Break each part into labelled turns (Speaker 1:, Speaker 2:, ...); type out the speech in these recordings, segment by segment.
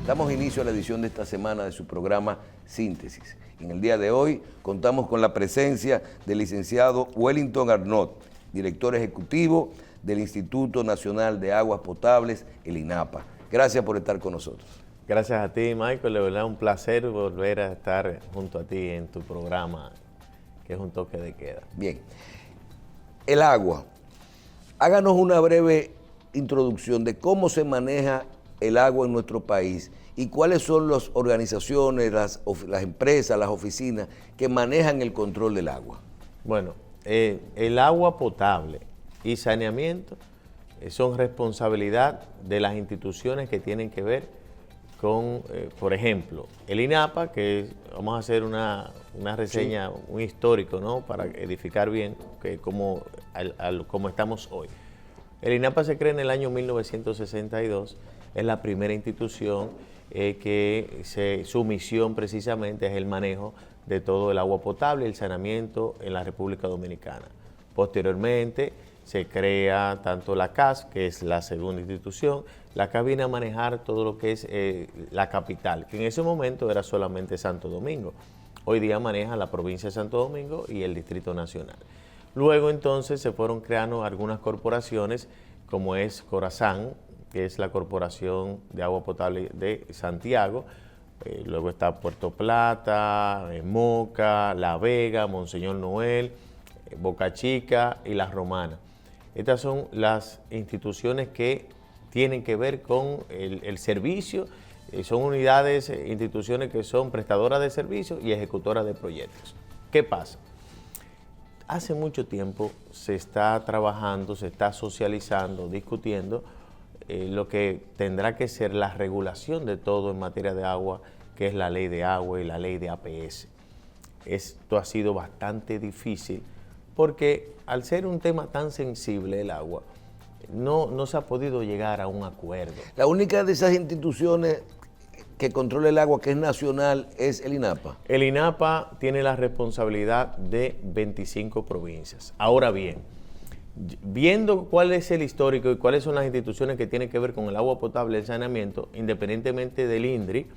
Speaker 1: Damos inicio a la edición de esta semana de su programa Síntesis. En el día de hoy contamos con la presencia del licenciado Wellington Arnott, director ejecutivo del Instituto Nacional de Aguas Potables, el INAPA. Gracias por estar con nosotros.
Speaker 2: Gracias a ti, Michael. De verdad, un placer volver a estar junto a ti en tu programa, que es un toque de queda.
Speaker 1: Bien. El agua. Háganos una breve introducción de cómo se maneja el agua en nuestro país y cuáles son las organizaciones, las empresas, las oficinas que manejan el control del agua.
Speaker 2: Bueno, el agua potable y saneamiento son responsabilidad de las instituciones que tienen que ver con, por ejemplo, el INAPA, que vamos a hacer una reseña, sí, un histórico, ¿no? Para edificar bien cómo estamos hoy. El INAPA se crea en el año 1962, es la primera institución que su misión precisamente es el manejo de todo el agua potable y el saneamiento en la República Dominicana. Posteriormente se crea tanto la CAS, que es la segunda institución. La CAS viene a manejar todo lo que es la capital, que en ese momento era solamente Santo Domingo. Hoy día maneja la provincia de Santo Domingo y el Distrito Nacional. Luego entonces se fueron creando algunas corporaciones, como es Corazán, que es la Corporación de Agua Potable de Santiago. Luego está Puerto Plata, Moca, La Vega, Monseñor Noel, Boca Chica y La Romana. Estas son las instituciones que tienen que ver con el servicio. Son unidades, instituciones que son prestadoras de servicios y ejecutoras de proyectos. ¿Qué pasa? Hace mucho tiempo se está trabajando, se está socializando, discutiendo lo que tendrá que ser la regulación de todo en materia de agua, que es la ley de agua y la ley de APS. Esto ha sido bastante difícil porque al ser un tema tan sensible el agua, no se ha podido llegar a un acuerdo.
Speaker 1: La única de esas instituciones que controla el agua, que es nacional, es el INAPA.
Speaker 2: El INAPA tiene la responsabilidad de 25 provincias. Ahora bien, viendo cuál es el histórico y cuáles son las instituciones que tienen que ver con el agua potable y el saneamiento, independientemente del INDRI,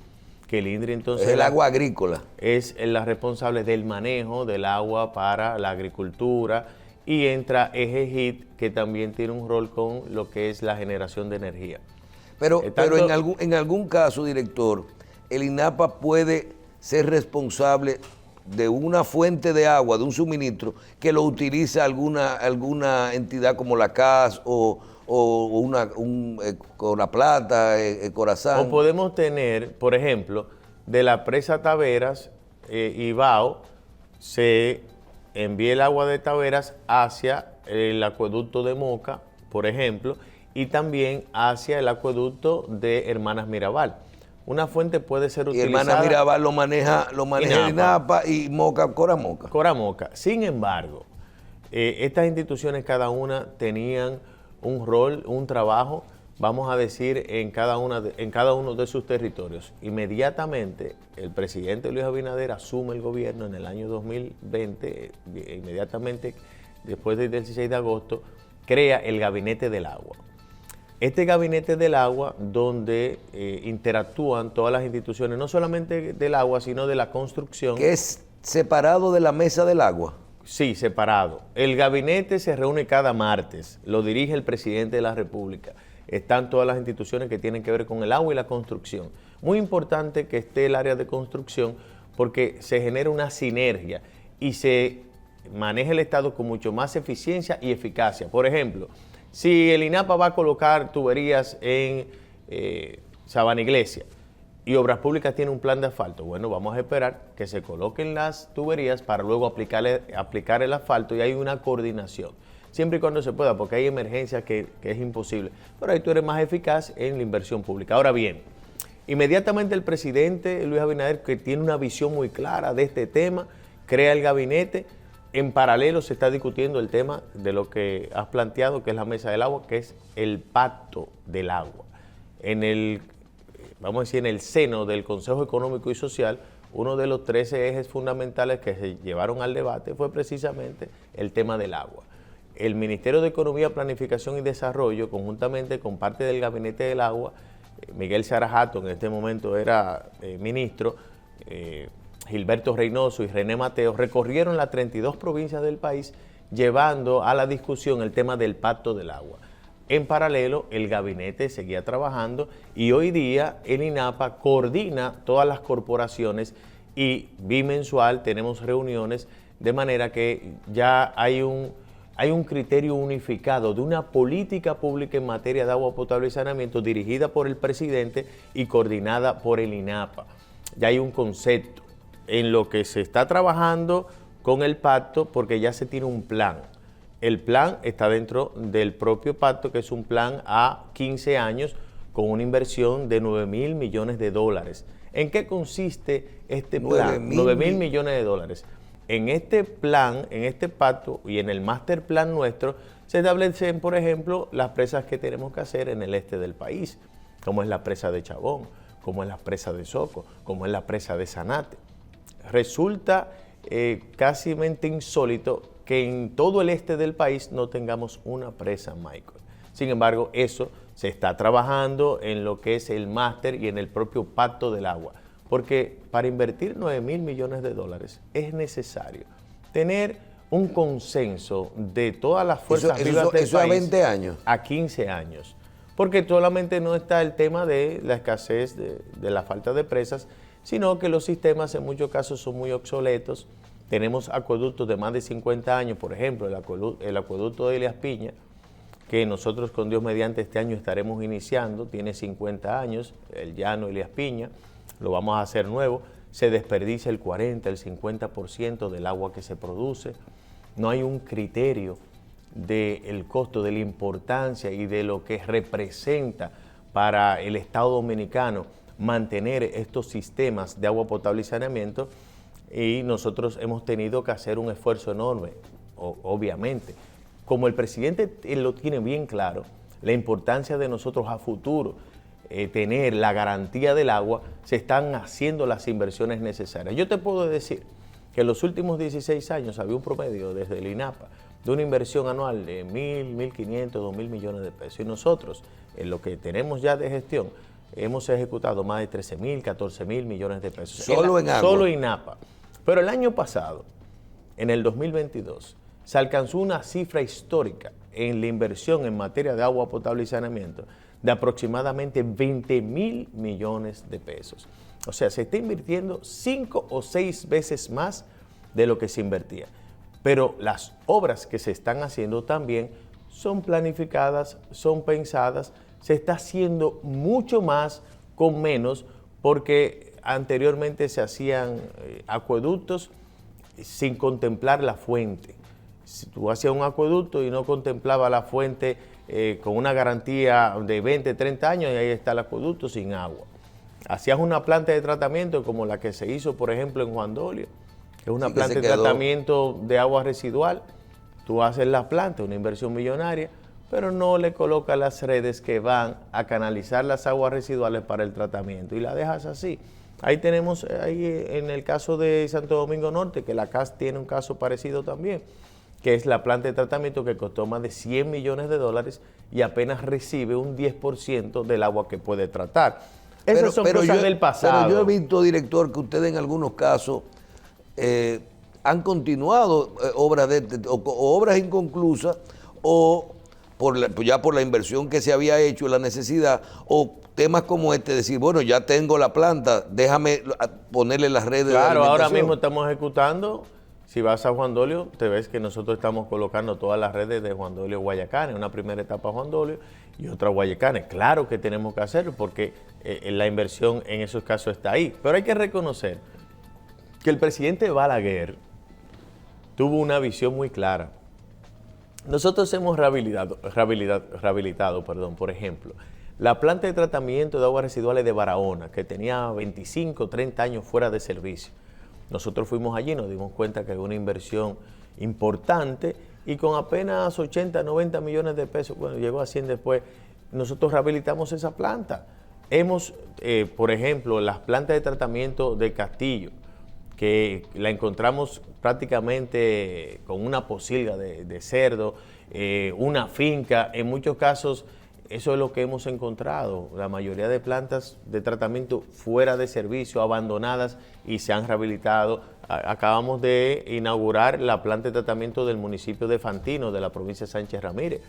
Speaker 2: que el INDRI entonces
Speaker 1: es el agua agrícola.
Speaker 2: Es la responsable del manejo del agua para la agricultura, y entra EGEGIT, que también tiene un rol con lo que es la generación de energía.
Speaker 1: Pero en algún caso, director, el INAPA puede ser responsable de una fuente de agua, de un suministro, que lo utiliza alguna entidad como la CAS o con La Plata, Corazán.
Speaker 2: O podemos tener, por ejemplo, de la presa Taveras, Ibao, se envía el agua de Taveras hacia el acueducto de Moca, por ejemplo, y también hacia el acueducto de Hermanas Mirabal. Una fuente puede ser utilizada.
Speaker 1: Y Hermanas Mirabal lo maneja el INAPA y Moca, Coramoca.
Speaker 2: Coramoca. Sin embargo, estas instituciones cada una tenían un rol, un trabajo, vamos a decir, en cada uno de sus territorios. Inmediatamente el presidente Luis Abinader asume el gobierno en el año 2020, inmediatamente después del 16 de agosto, crea el Gabinete del Agua. Este Gabinete del Agua, donde interactúan todas las instituciones, no solamente del agua, sino de la construcción.
Speaker 1: ¿Que es separado de la Mesa del Agua?
Speaker 2: Sí, separado. El gabinete se reúne cada martes, lo dirige el presidente de la República. Están todas las instituciones que tienen que ver con el agua y la construcción. Muy importante que esté el área de construcción porque se genera una sinergia y se maneja el Estado con mucho más eficiencia y eficacia. Por ejemplo, si el INAPA va a colocar tuberías en Sabana Iglesia y Obras Públicas tiene un plan de asfalto, bueno, vamos a esperar que se coloquen las tuberías para luego aplicar el asfalto y hay una coordinación. Siempre y cuando se pueda, porque hay emergencias que es imposible. Pero ahí tú eres más eficaz en la inversión pública. Ahora bien, inmediatamente el presidente Luis Abinader, que tiene una visión muy clara de este tema, crea el gabinete. En paralelo se está discutiendo el tema de lo que has planteado, que es la Mesa del Agua, que es el Pacto del Agua. Vamos a decir, en el seno del Consejo Económico y Social, uno de los 13 ejes fundamentales que se llevaron al debate fue precisamente el tema del agua. El Ministerio de Economía, Planificación y Desarrollo, conjuntamente con parte del Gabinete del Agua, Miguel Sarajato, en este momento era ministro, Gilberto Reynoso y René Mateo, recorrieron las 32 provincias del país llevando a la discusión el tema del Pacto del Agua. En paralelo, el gabinete seguía trabajando y hoy día el INAPA coordina todas las corporaciones y bimensual tenemos reuniones, de manera que ya hay un criterio unificado de una política pública en materia de agua potable y saneamiento dirigida por el presidente y coordinada por el INAPA. Ya hay un concepto en lo que se está trabajando con el pacto porque ya se tiene un plan. El plan está dentro del propio pacto, que es un plan a 15 años con una inversión de 9.000 millones de dólares. ¿En qué consiste este plan? 9.000 millones de dólares. En este plan, en este pacto y en el master plan nuestro, se establecen, por ejemplo, las presas que tenemos que hacer en el este del país, como es la presa de Chabón, como es la presa de Soco, como es la presa de Sanate. Resulta casi insólito que en todo el este del país no tengamos una presa, Michael. Sin embargo, eso se está trabajando en lo que es el máster y en el propio pacto del agua, porque para invertir 9.000 millones de dólares es necesario tener un consenso de todas las fuerzas vivas del país.
Speaker 1: ¿Eso a 20 años?
Speaker 2: A 15 años. Porque solamente no está el tema de la escasez, de la falta de presas, sino que los sistemas en muchos casos son muy obsoletos. Tenemos acueductos de más de 50 años, por ejemplo, el acueducto de Elías Piña, que nosotros con Dios mediante este año estaremos iniciando, tiene 50 años, el llano Elías Piña, lo vamos a hacer nuevo, se desperdicia el 40, el 50% del agua que se produce, no hay un criterio del costo, de la importancia y de lo que representa para el Estado Dominicano mantener estos sistemas de agua potable y saneamiento, y nosotros hemos tenido que hacer un esfuerzo enorme, obviamente. Como el presidente lo tiene bien claro, la importancia de nosotros a futuro, tener la garantía del agua, se están haciendo las inversiones necesarias. Yo te puedo decir que en los últimos 16 años había un promedio desde el INAPA de una inversión anual de 1.000, 1.500, 2.000 millones de pesos. Y nosotros, en lo que tenemos ya de gestión, hemos ejecutado más de 13.000, 14.000 millones de pesos.
Speaker 1: Solo en agua.
Speaker 2: Solo INAPA. Pero el año pasado, en el 2022, se alcanzó una cifra histórica en la inversión en materia de agua potable y saneamiento de aproximadamente 20.000 millones de pesos. O sea, se está invirtiendo 5 o 6 veces más de lo que se invertía. Pero las obras que se están haciendo también son planificadas, son pensadas, se está haciendo mucho más con menos, porque anteriormente se hacían acueductos sin contemplar la fuente. Si tú hacías un acueducto y no contemplaba la fuente con una garantía de 20, 30 años, y ahí está el acueducto sin agua. Hacías una planta de tratamiento como la que se hizo, por ejemplo, en Juan Dolio, que es una planta de tratamiento de agua residual. Tú haces la planta, una inversión millonaria, pero no le colocas las redes que van a canalizar las aguas residuales para el tratamiento y la dejas así. Ahí tenemos, ahí en el caso de Santo Domingo Norte, que la CAS tiene un caso parecido también, que es la planta de tratamiento que costó más de 100 millones de dólares y apenas recibe un 10% del agua que puede tratar. Esas son cosas del pasado.
Speaker 1: Pero yo he visto, director, que ustedes en algunos casos han continuado obras inconclusas o ya por la inversión que se había hecho, la necesidad, o temas como este, decir, bueno, ya tengo la planta, déjame ponerle las redes de alimentación.
Speaker 2: Claro, ahora mismo estamos ejecutando. Si vas a Juan Dolio, te ves que nosotros estamos colocando todas las redes de Juan Dolio Guayacanes, una primera etapa Juan Dolio y otra Guayacanes. Claro que tenemos que hacerlo porque la inversión en esos casos está ahí. Pero hay que reconocer que el presidente Balaguer tuvo una visión muy clara. Nosotros hemos rehabilitado, por ejemplo, la planta de tratamiento de aguas residuales de Barahona, que tenía 25, 30 años fuera de servicio. Nosotros fuimos allí y nos dimos cuenta que hay una inversión importante y con apenas 80, 90 millones de pesos, bueno, llegó a 100 después, nosotros rehabilitamos esa planta. Hemos, por ejemplo, las plantas de tratamiento de Castillo, que la encontramos prácticamente con una posilga de cerdo, una finca, en muchos casos eso es lo que hemos encontrado. La mayoría de plantas de tratamiento fuera de servicio, abandonadas y se han rehabilitado. Acabamos de inaugurar la planta de tratamiento del municipio de Fantino, de la provincia de Sánchez Ramírez,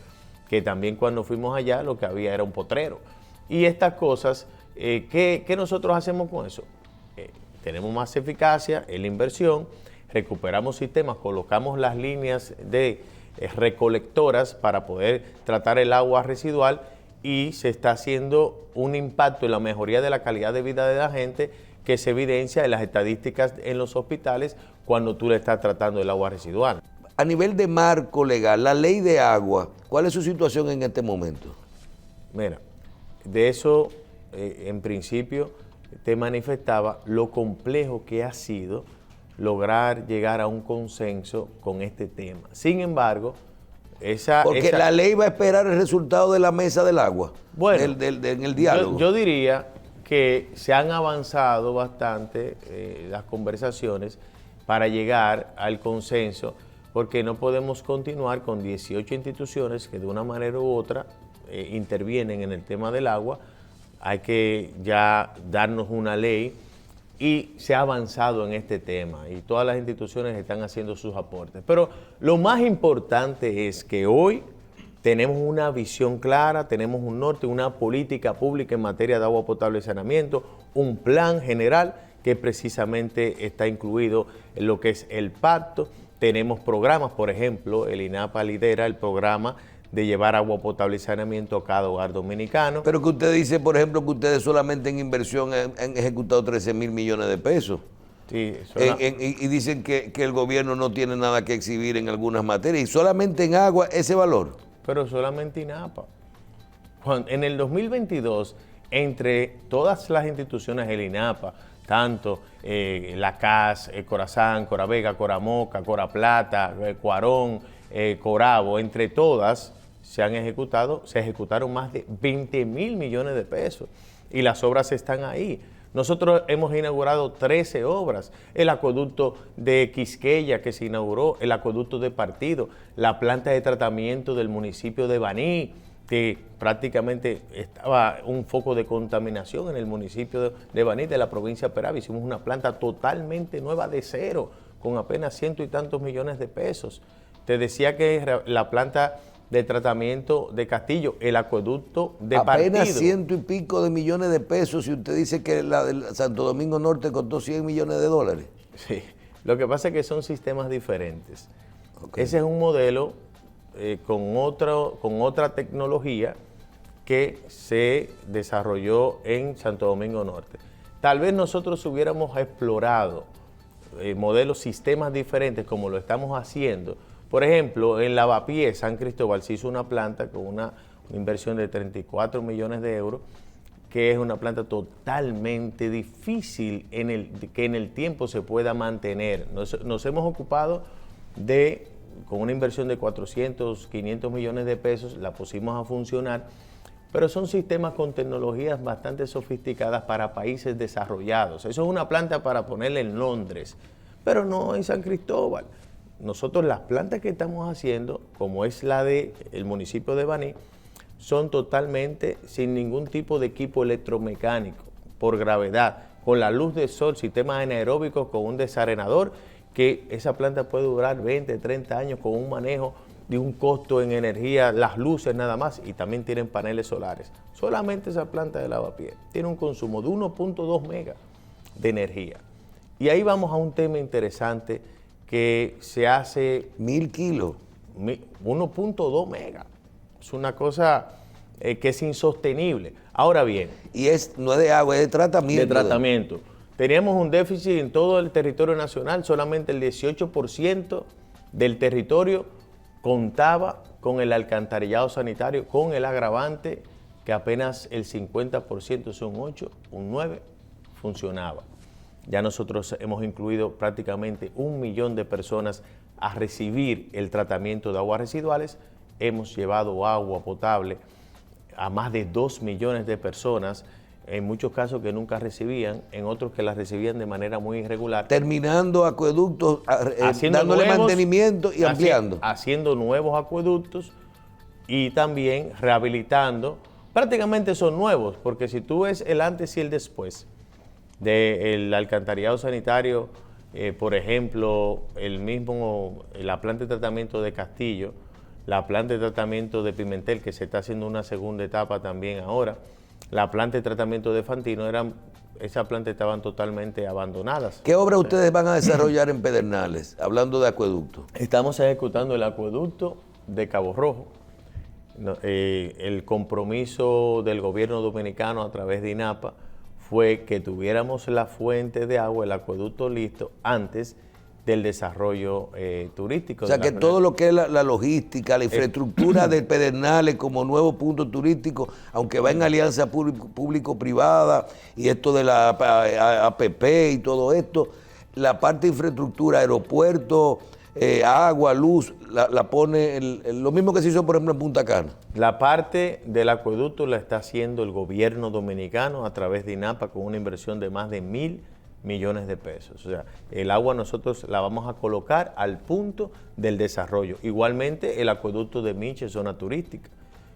Speaker 2: que también cuando fuimos allá lo que había era un potrero. Y estas cosas, ¿qué nosotros hacemos con eso? Tenemos más eficacia en la inversión, recuperamos sistemas, colocamos las líneas de recolectoras para poder tratar el agua residual y se está haciendo un impacto en la mejoría de la calidad de vida de la gente que se evidencia en las estadísticas en los hospitales cuando tú le estás tratando el agua residual.
Speaker 1: A nivel de marco legal, la ley de agua, ¿cuál es su situación en este momento?
Speaker 2: Mira, de eso en principio te manifestaba lo complejo que ha sido lograr llegar a un consenso con este tema. Sin embargo,
Speaker 1: porque la ley va a esperar el resultado de la mesa del agua,
Speaker 2: bueno,
Speaker 1: en el diálogo.
Speaker 2: Yo diría que se han avanzado bastante las conversaciones para llegar al consenso, porque no podemos continuar con 18 instituciones que de una manera u otra intervienen en el tema del agua. Hay que ya darnos una ley y se ha avanzado en este tema y todas las instituciones están haciendo sus aportes. Pero lo más importante es que hoy tenemos una visión clara, tenemos un norte, una política pública en materia de agua potable y saneamiento, un plan general que precisamente está incluido en lo que es el pacto. Tenemos programas, por ejemplo, el INAPA lidera el programa de llevar agua potable y saneamiento a cada hogar dominicano.
Speaker 1: Pero que usted dice, por ejemplo, que ustedes solamente en inversión han ejecutado 13,000 millones de pesos.
Speaker 2: Sí,
Speaker 1: y dicen que el gobierno no tiene nada que exhibir en algunas materias, y solamente en agua ese valor.
Speaker 2: Pero solamente INAPA. En el 2022, entre todas las instituciones del INAPA, tanto la CAS, Corazán, Coravega, Coramoca, Coraplata, Cuarón, Corabo, entre todas se ejecutaron más de 20,000 millones de pesos y las obras están ahí. Nosotros hemos inaugurado 13 obras, el acueducto de Quisqueya que se inauguró, el acueducto de Partido, la planta de tratamiento del municipio de Baní, que prácticamente estaba un foco de contaminación en el municipio de Baní, de la provincia de Peravia. Hicimos una planta totalmente nueva de cero, con apenas 100 y tantos millones de pesos. Te decía que la planta de tratamiento de Castillo, el acueducto de Partido.
Speaker 1: Apenas 100 y pico de millones de pesos, y usted dice que la del Santo Domingo Norte costó 100 millones de dólares.
Speaker 2: Sí, lo que pasa es que son sistemas diferentes.
Speaker 1: Okay.
Speaker 2: Ese es un modelo con otra tecnología que se desarrolló en Santo Domingo Norte. Tal vez nosotros hubiéramos explorado modelos, sistemas diferentes como lo estamos haciendo. Por ejemplo, en Lavapié, San Cristóbal, se hizo una planta con una inversión de 34 millones de euros, que es una planta totalmente difícil que en el tiempo se pueda mantener. Nos hemos ocupado con una inversión de 400, 500 millones de pesos, la pusimos a funcionar, pero son sistemas con tecnologías bastante sofisticadas para países desarrollados. Eso es una planta para ponerla en Londres, pero no en San Cristóbal. Nosotros las plantas que estamos haciendo, como es la del municipio de Baní, son totalmente sin ningún tipo de equipo electromecánico, por gravedad, con la luz del sol, sistemas anaeróbicos con un desarenador, que esa planta puede durar 20, 30 años con un manejo de un costo en energía, las luces nada más, y también tienen paneles solares. Solamente esa planta de Lavapié tiene un consumo de 1.2 megas de energía. Y ahí vamos a un tema interesante que se hace...
Speaker 1: 1,000 kilos.
Speaker 2: 1.2 megas. Es una cosa que es insostenible. Ahora bien...
Speaker 1: Y no es de agua, es de tratamiento.
Speaker 2: De tratamiento. Teníamos un déficit en todo el territorio nacional, solamente el 18% del territorio contaba con el alcantarillado sanitario, con el agravante que apenas el 50%, son 8, un 9, funcionaba. Ya nosotros hemos incluido prácticamente 1 millón de personas a recibir el tratamiento de aguas residuales. Hemos llevado agua potable a más de 2 millones de personas, en muchos casos que nunca recibían, en otros que las recibían de manera muy irregular.
Speaker 1: Terminando acueductos, dándole mantenimiento y ampliando.
Speaker 2: Haciendo nuevos acueductos y también rehabilitando prácticamente son nuevos, porque si tú ves el antes y el después del alcantarillado sanitario, por ejemplo, la planta de tratamiento de Castillo, la planta de tratamiento de Pimentel, que se está haciendo una segunda etapa también ahora, la planta de tratamiento de Fantino, esas plantas estaban totalmente abandonadas.
Speaker 1: ¿Qué obra ustedes van a desarrollar en Pedernales, hablando de acueducto?
Speaker 2: Estamos ejecutando el acueducto de Cabo Rojo. El compromiso del gobierno dominicano a través de INAPA fue que tuviéramos la fuente de agua, el acueducto listo, antes del desarrollo turístico.
Speaker 1: O sea, que todo lo que es la logística, la infraestructura de Pedernales como nuevo punto turístico, aunque va en alianza público-privada y esto de la APP y todo esto, la parte de infraestructura, aeropuerto, agua, luz, la pone lo mismo que se hizo, por ejemplo, en Punta Cana.
Speaker 2: La parte del acueducto la está haciendo el gobierno dominicano a través de INAPA con una inversión de más de 1.000 millones de pesos. O sea, el agua nosotros la vamos a colocar al punto del desarrollo. Igualmente el acueducto de Miche, zona turística,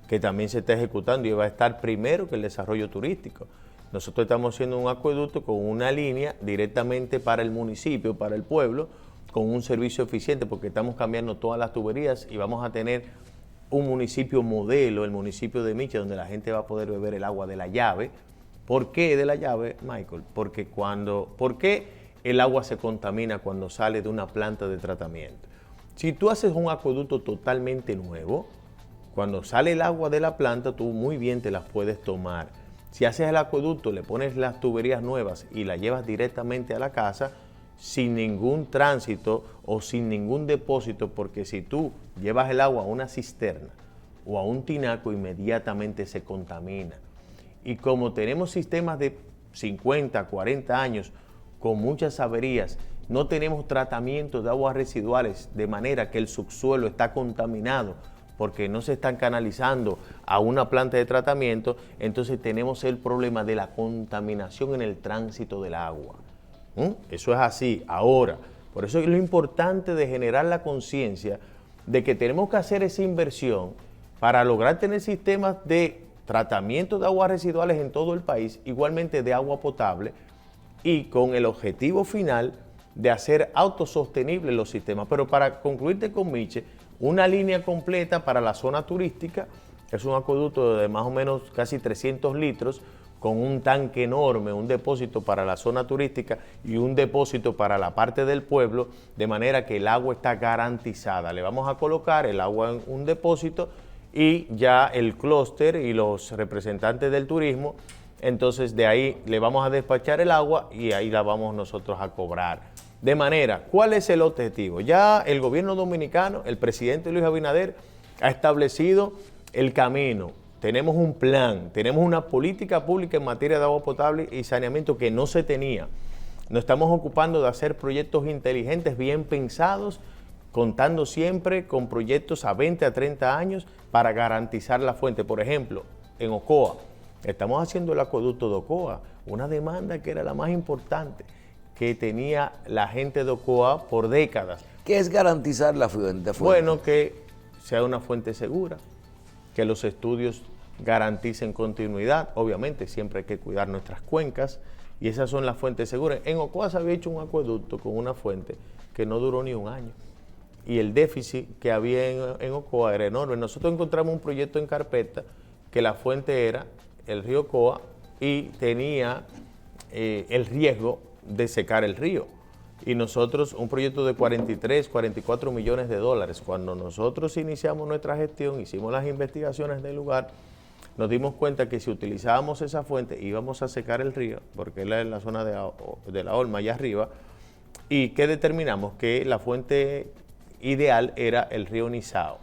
Speaker 2: que también se está ejecutando y va a estar primero que el desarrollo turístico. Nosotros estamos haciendo un acueducto con una línea directamente para el municipio, para el pueblo, con un servicio eficiente, porque estamos cambiando todas las tuberías y vamos a tener un municipio modelo, el municipio de Miche, donde la gente va a poder beber el agua de la llave. ¿Por qué de la llave, Michael? ¿Por qué el agua se contamina cuando sale de una planta de tratamiento? Si tú haces un acueducto totalmente nuevo, cuando sale el agua de la planta, tú muy bien te las puedes tomar. Si haces el acueducto, le pones las tuberías nuevas y la llevas directamente a la casa, sin ningún tránsito o sin ningún depósito, porque si tú llevas el agua a una cisterna o a un tinaco, inmediatamente se contamina. Y como tenemos sistemas de 50, 40 años con muchas averías, no tenemos tratamiento de aguas residuales, de manera que el subsuelo está contaminado porque no se están canalizando a una planta de tratamiento, entonces tenemos el problema de la contaminación en el tránsito del agua. Eso es así. Ahora, por eso es lo importante de generar la conciencia de que tenemos que hacer esa inversión para lograr tener sistemas de tratamiento de aguas residuales en todo el país, igualmente de agua potable, y con el objetivo final de hacer autosostenibles los sistemas. Pero para concluirte con Miche, una línea completa para la zona turística, es un acueducto de más o menos casi 300 litros, con un tanque enorme, un depósito para la zona turística y un depósito para la parte del pueblo, de manera que el agua está garantizada. Le vamos a colocar el agua en un depósito y ya el clúster y los representantes del turismo, entonces de ahí le vamos a despachar el agua y ahí la vamos nosotros a cobrar. De manera, ¿cuál es el objetivo? Ya el gobierno dominicano, el presidente Luis Abinader, ha establecido el camino. Tenemos un plan, tenemos una política pública en materia de agua potable y saneamiento que no se tenía. Nos estamos ocupando de hacer proyectos inteligentes, bien pensados, contando siempre con proyectos a 20 a 30 años para garantizar la fuente. Por ejemplo, en Ocoa, estamos haciendo el acueducto de Ocoa, una demanda que era la más importante que tenía la gente de Ocoa por décadas.
Speaker 1: ¿Qué es garantizar la fuente?
Speaker 2: Bueno, que sea una fuente segura, que los estudios garanticen continuidad. Obviamente siempre hay que cuidar nuestras cuencas y esas son las fuentes seguras. En Ocoa se había hecho un acueducto con una fuente que no duró ni un año y el déficit que había en Ocoa era enorme. Nosotros encontramos un proyecto en carpeta que la fuente era el río Ocoa y tenía el riesgo de secar el río. Y nosotros, un proyecto de 43, 44 millones de dólares, cuando nosotros iniciamos nuestra gestión, hicimos las investigaciones del lugar, nos dimos cuenta que si utilizábamos esa fuente íbamos a secar el río, porque es en la zona de la Olma, allá arriba, y que determinamos que la fuente ideal era el río Nizao.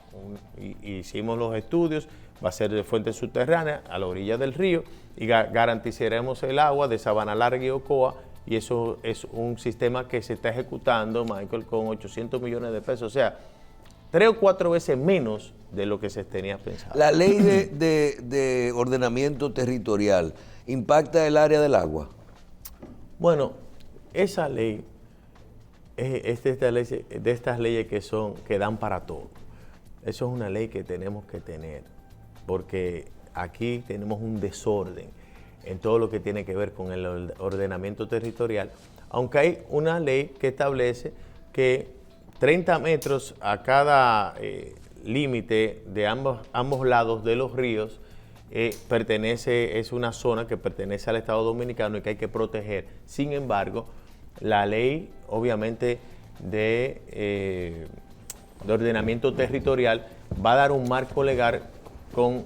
Speaker 2: Hicimos los estudios, va a ser de fuente subterránea a la orilla del río y garantizaremos el agua de Sabana Larga y Ocoa, y eso es un sistema que se está ejecutando, Michael, con 800 millones de pesos, o sea, 3 o 4 veces menos de lo que se tenía pensado.
Speaker 1: ¿La ley de ordenamiento territorial impacta el área del agua?
Speaker 2: Bueno, esa ley es de estas leyes que dan para todo. Eso es una ley que tenemos que tener, porque aquí tenemos un desorden en todo lo que tiene que ver con el ordenamiento territorial, aunque hay una ley que establece que 30 metros a cada límite de ambos lados de los ríos es una zona que pertenece al Estado Dominicano y que hay que proteger. Sin embargo, la ley, obviamente, de ordenamiento territorial va a dar un marco legal con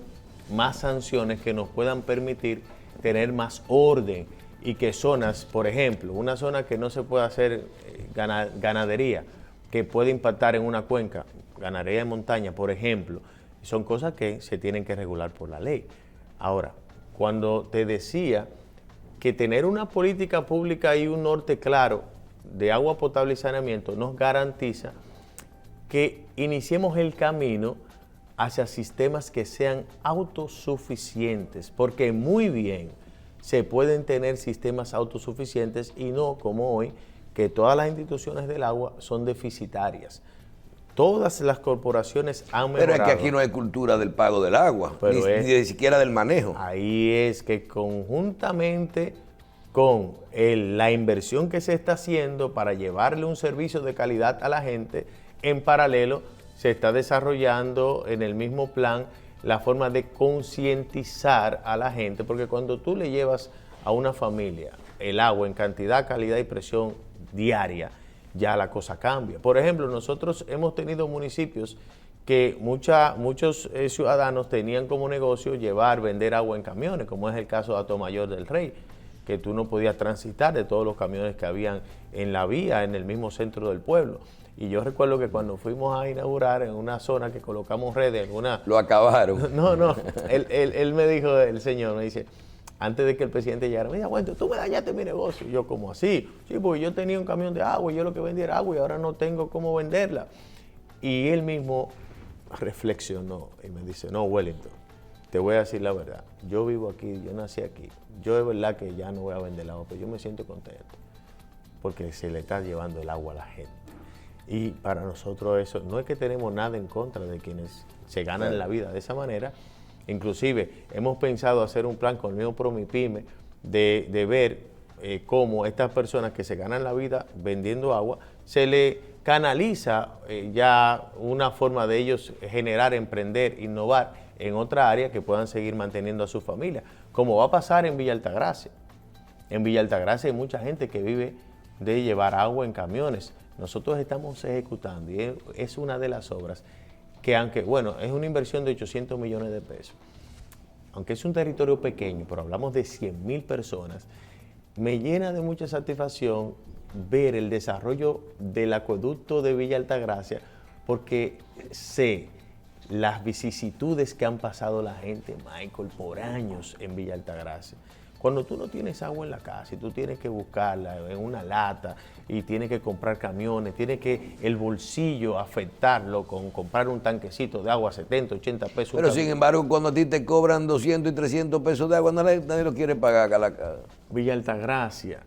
Speaker 2: más sanciones que nos puedan permitir tener más orden y que zonas, por ejemplo, una zona que no se puede hacer ganadería, que puede impactar en una cuenca, ganadería de montaña, por ejemplo, son cosas que se tienen que regular por la ley. Ahora, cuando te decía que tener una política pública y un norte claro de agua potable y saneamiento nos garantiza que iniciemos el camino hacia sistemas que sean autosuficientes, porque muy bien se pueden tener sistemas autosuficientes y no como hoy, que todas las instituciones del agua son deficitarias. Todas las corporaciones han mejorado.
Speaker 1: Pero es que aquí no hay cultura del pago del agua, ni siquiera del manejo.
Speaker 2: Ahí es que conjuntamente con la inversión que se está haciendo para llevarle un servicio de calidad a la gente, en paralelo se está desarrollando en el mismo plan la forma de concientizar a la gente, porque cuando tú le llevas a una familia el agua en cantidad, calidad y presión diaria, ya la cosa cambia. Por ejemplo, nosotros hemos tenido municipios que muchos ciudadanos tenían como negocio vender agua en camiones, como es el caso de Atomayor del Rey, que tú no podías transitar de todos los camiones que habían en la vía, en el mismo centro del pueblo. Y yo recuerdo que cuando fuimos a inaugurar en una zona que colocamos redes,
Speaker 1: Lo acabaron.
Speaker 2: No, él me dijo, el señor me dice, antes de que el presidente llegara, me dice, bueno, tú me dañaste mi negocio. Y yo, ¿cómo así? Sí, porque yo tenía un camión de agua y yo lo que vendía era agua y ahora no tengo cómo venderla. Y él mismo reflexionó y me dice, no, Wellington, te voy a decir la verdad. Yo vivo aquí, yo nací aquí. Yo es verdad que ya no voy a vender el agua, pero yo me siento contento porque se le está llevando el agua a la gente. Y para nosotros eso, no es que tenemos nada en contra de quienes se ganan la vida de esa manera. Inclusive hemos pensado hacer un plan con el mismo Promipyme de ver cómo estas personas que se ganan la vida vendiendo agua, se le canaliza ya una forma de ellos generar, emprender, innovar en otra área que puedan seguir manteniendo a su familia, como va a pasar en Villa Altagracia. En Villa Altagracia hay mucha gente que vive de llevar agua en camiones. Nosotros estamos ejecutando y es una de las obras que, aunque, bueno, es una inversión de 800 millones de pesos, aunque es un territorio pequeño, pero hablamos de 100,000 personas, me llena de mucha satisfacción ver el desarrollo del acueducto de Villa Altagracia, porque sé las vicisitudes que han pasado la gente, Michael, por años en Villa Altagracia. Cuando tú no tienes agua en la casa y tú tienes que buscarla en una lata y tienes que comprar camiones, tienes que el bolsillo afectarlo con comprar un tanquecito de agua, 70, 80 pesos.
Speaker 1: Pero sin embargo, cuando a ti te cobran 200 y 300 pesos de agua, nadie lo quiere pagar acá.
Speaker 2: Villa Altagracia,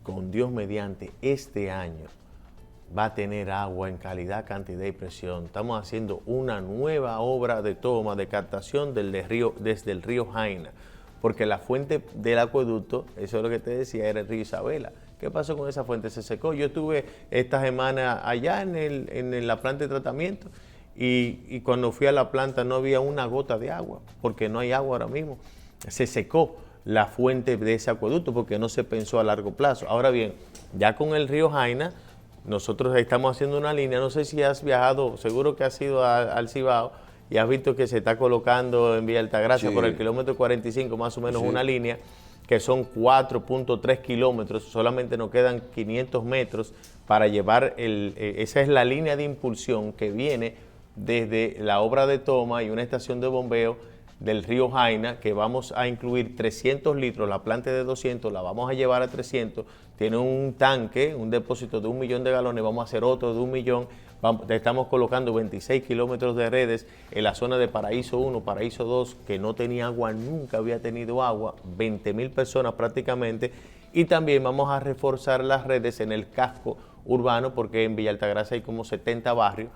Speaker 2: con Dios mediante, este año va a tener agua en calidad, cantidad y presión. Estamos haciendo una nueva obra de toma, de captación desde el río Jaina, porque la fuente del acueducto, eso es lo que te decía, era el río Isabela. ¿Qué pasó con esa fuente? Se secó. Yo estuve esta semana allá en la planta de tratamiento y cuando fui a la planta no había una gota de agua, porque no hay agua ahora mismo. Se secó la fuente de ese acueducto porque no se pensó a largo plazo. Ahora bien, ya con el río Jaina, nosotros estamos haciendo una línea, no sé si has viajado, seguro que has ido al Cibao, y has visto que se está colocando en Villa Altagracia por el kilómetro 45 más o menos una línea que son 4.3 kilómetros, solamente nos quedan 500 metros para llevar, esa es la línea de impulsión que viene desde la obra de toma y una estación de bombeo del río Jaina, que vamos a incluir 300 litros, la planta de 200 la vamos a llevar a 300, tiene un tanque, un depósito de 1 millón de galones, vamos a hacer otro de 1 millón, estamos colocando 26 kilómetros de redes en la zona de Paraíso 1, Paraíso 2, que no tenía agua, nunca había tenido agua, 20,000 personas prácticamente, y también vamos a reforzar las redes en el casco urbano, porque en Villa Altagracia hay como 70 barrios,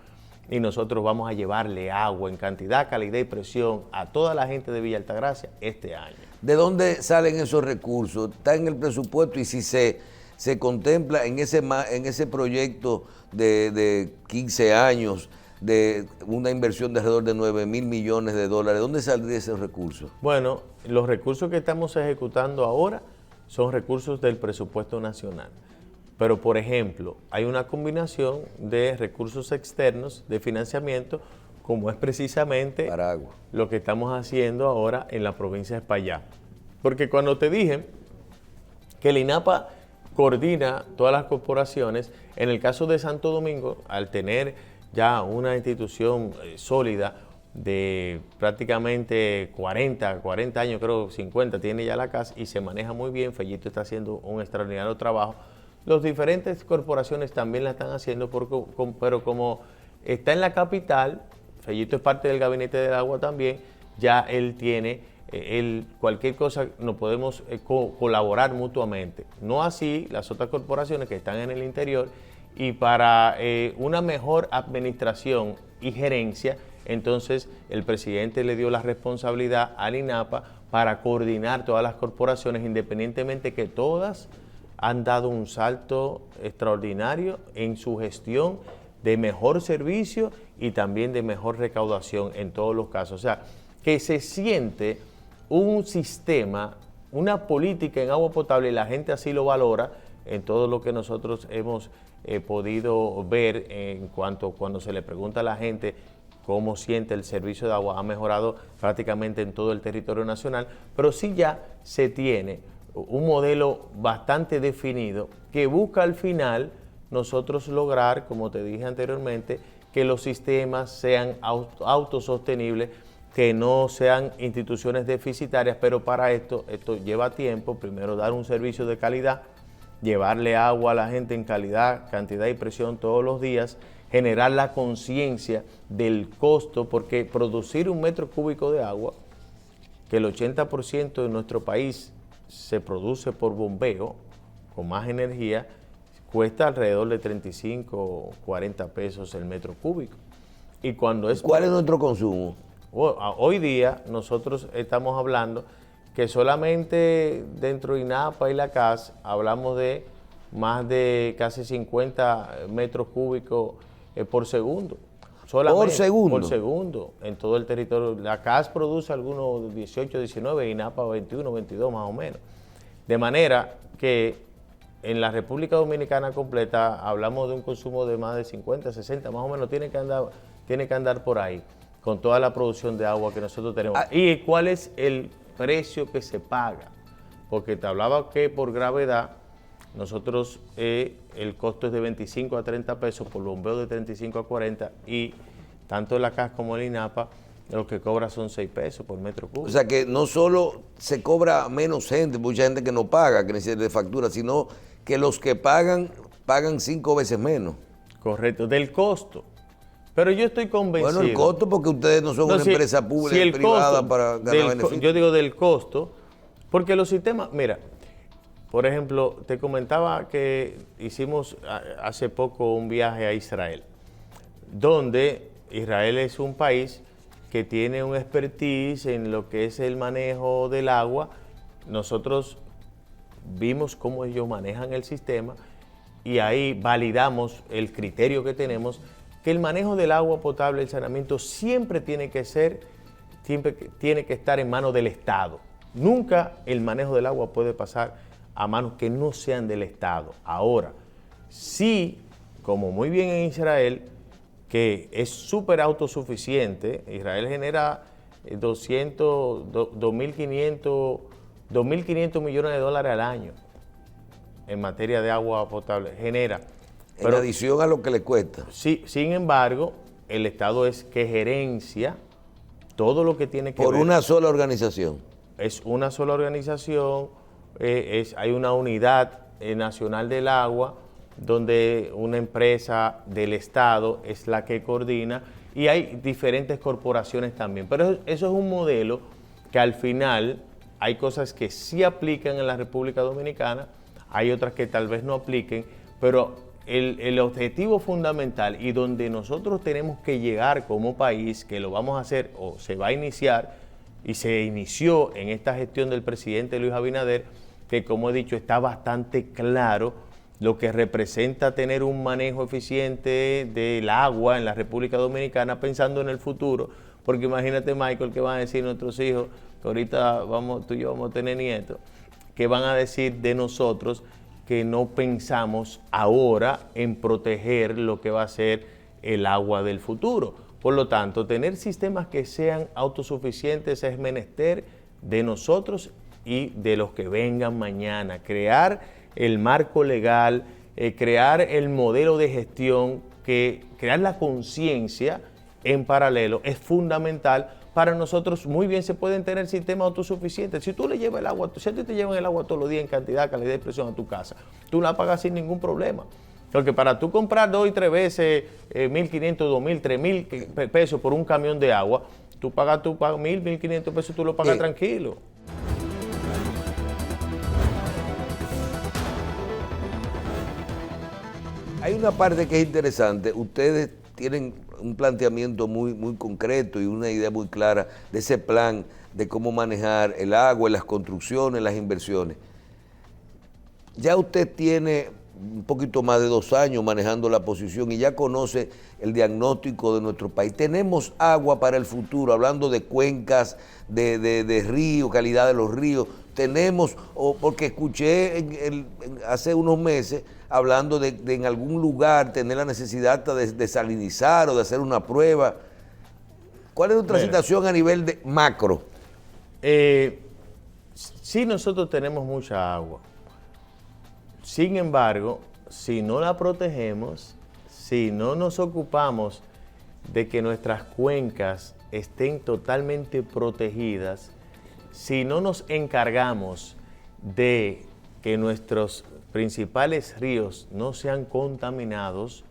Speaker 2: y nosotros vamos a llevarle agua en cantidad, calidad y presión a toda la gente de Villa Altagracia este año.
Speaker 1: ¿De dónde salen esos recursos? ¿Está en el presupuesto? Y si se contempla en ese proyecto de 15 años, de una inversión de alrededor de 9.000 millones de dólares, ¿dónde saldría esos recursos?
Speaker 2: Bueno, los recursos que estamos ejecutando ahora son recursos del presupuesto nacional. Pero, por ejemplo, hay una combinación de recursos externos de financiamiento, como es precisamente lo que estamos haciendo ahora en la provincia de Espaillat. Porque cuando te dije que el INAPA coordina todas las corporaciones, en el caso de Santo Domingo, al tener ya una institución sólida de prácticamente 40 años, creo 50, tiene ya la casa y se maneja muy bien, Fellito está haciendo un extraordinario trabajo. Las diferentes corporaciones también la están haciendo, pero como está en la capital, Fellito es parte del Gabinete del Agua también, ya él tiene, cualquier cosa nos podemos colaborar mutuamente. No así las otras corporaciones que están en el interior, y para una mejor administración y gerencia, entonces el presidente le dio la responsabilidad al INAPA para coordinar todas las corporaciones, independientemente que todas han dado un salto extraordinario en su gestión de mejor servicio y también de mejor recaudación en todos los casos. O sea, que se siente un sistema, una política en agua potable y la gente así lo valora en todo lo que nosotros hemos podido ver en cuanto cuando se le pregunta a la gente cómo siente el servicio de agua. Ha mejorado prácticamente en todo el territorio nacional, pero sí ya se tiene un modelo bastante definido que busca al final nosotros lograr, como te dije anteriormente, que los sistemas sean autosostenibles, que no sean instituciones deficitarias, pero para esto lleva tiempo. Primero, dar un servicio de calidad, llevarle agua a la gente en calidad, cantidad y presión todos los días, generar la conciencia del costo, porque producir un metro cúbico de agua, que el 80% de nuestro país se produce por bombeo, con más energía, cuesta alrededor de 35 o 40 pesos el metro cúbico. Y cuando
Speaker 1: ¿Cuál es nuestro consumo?
Speaker 2: Hoy día nosotros estamos hablando que solamente dentro de INAPA y la CAS hablamos de más de casi 50 metros cúbicos por segundo.
Speaker 1: ¿Por segundo?
Speaker 2: Por segundo en todo el territorio. La CAS produce algunos 18, 19, INAPA 21, 22 más o menos. De manera que en la República Dominicana completa hablamos de un consumo de más de 50, 60, más o menos tiene que andar por ahí, con toda la producción de agua que nosotros tenemos. ¿Y cuál es el precio que se paga? Porque te hablaba que por gravedad nosotros el costo es de 25 a 30 pesos, por bombeo de 35 a 40, y tanto la CAS como el INAPA lo que cobra son 6 pesos por metro cúbico.
Speaker 1: O sea que no solo se cobra menos gente, mucha gente que no paga, que necesita de factura, sino que los que pagan 5 veces menos.
Speaker 2: Correcto, del costo. Pero yo estoy convencido.
Speaker 1: Bueno, el costo, porque ustedes no son una empresa pública y privada para ganar beneficios.
Speaker 2: Yo digo del costo, porque los sistemas, mira, por ejemplo, te comentaba que hicimos hace poco un viaje a Israel, donde Israel es un país que tiene un expertise en lo que es el manejo del agua. Nosotros vimos cómo ellos manejan el sistema y ahí validamos el criterio que tenemos, que el manejo del agua potable, el saneamiento, siempre tiene que estar en manos del Estado. Nunca el manejo del agua puede pasar a manos que no sean del Estado. Ahora, sí, como muy bien en Israel, que es súper autosuficiente, Israel genera 2.500 millones de dólares al año en materia de agua potable, genera.
Speaker 1: En adición a lo que le cuesta.
Speaker 2: Sí, sin embargo, el Estado es que gerencia todo lo que tiene que ver.
Speaker 1: Por una sola organización.
Speaker 2: Es una sola organización, hay una unidad nacional del agua, donde una empresa del Estado es la que coordina, y hay diferentes corporaciones también. Pero eso es un modelo que al final hay cosas que sí aplican en la República Dominicana, hay otras que tal vez no apliquen, pero el objetivo fundamental y donde nosotros tenemos que llegar como país, que lo vamos a hacer o se va a iniciar y se inició en esta gestión del presidente Luis Abinader, que como he dicho está bastante claro lo que representa tener un manejo eficiente del agua en la República Dominicana pensando en el futuro, porque imagínate, Michael, que van a decir nuestros hijos, que ahorita tú y yo vamos a tener nietos, que van a decir de nosotros que no pensamos ahora en proteger lo que va a ser el agua del futuro. Por lo tanto, tener sistemas que sean autosuficientes es menester de nosotros y de los que vengan mañana. Crear el marco legal, crear el modelo de gestión, crear la conciencia en paralelo es fundamental. Para nosotros muy bien se pueden tener sistemas autosuficientes. Si tú le llevas el agua, si a ti te llevan el agua todos los días en cantidad, calidad y presión a tu casa, tú la pagas sin ningún problema. Porque para tú comprar 2 y 3 veces 1.500, 2.000, 3.000 pesos por un camión de agua, tú pagas 1.000, 1.500 pesos, tú lo pagas tranquilo.
Speaker 1: Hay una parte que es interesante. Ustedes tienen un planteamiento muy concreto y una idea muy clara de ese plan de cómo manejar el agua, las construcciones, las inversiones. Ya usted tiene un poquito más de 2 años manejando la posición y ya conoce el diagnóstico de nuestro país. Tenemos agua para el futuro, hablando de cuencas, de ríos, calidad de los ríos. Tenemos, porque escuché hace unos meses hablando de en algún lugar tener la necesidad de desalinizar o de hacer una prueba. ¿Cuál es nuestra situación a nivel de macro?
Speaker 2: Sí, nosotros tenemos mucha agua. Sin embargo, si no la protegemos, si no nos ocupamos de que nuestras cuencas estén totalmente protegidas, si no nos encargamos de que nuestros principales ríos no sean contaminados,